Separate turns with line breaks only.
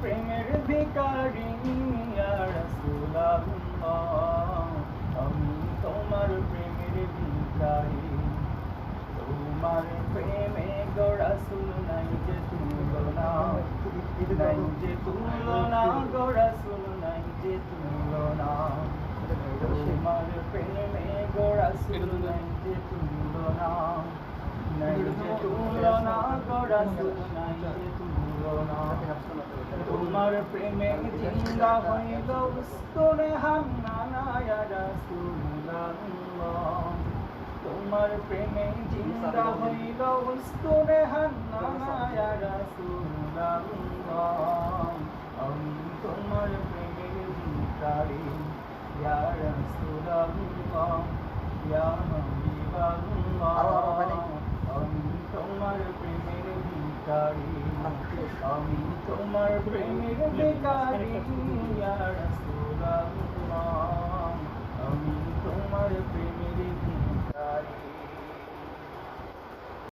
প্রেমের ভিখারি ইয়া রাসূলুল্লাহ, আমি তোমার প্রেমের ভিখারি। তোমার প্রেমে গো রাসূল নাই যে তুলনা, নাই যে তুলনা গো রাসূল, নাই যে তুলনা। তোমার প্রেমে গো রাসূল নাই যে তুলনা, নাই যে তুলনা গো রাসূল, নাই যে তুলনা। তোমার প্রেমে জিন্দা হইল উস্তুনে হান্নানা ইয়া রাসূলুল্লাহ, তোমার প্রেমে জিন্দা হইল উস্তুনে হান্নানা ইয়া রাসূলুল্লাহ, আমি তোমার প্রেমের ভিখারি ইয়া রাসূলুল্লাহ, ইয়া হাবিবাল্লাহ, আমি তোমার প্রেমের ভিখারি, আমি তোমার প্রেমের ভিখারি ইয়া রাসূলুল্লাহ।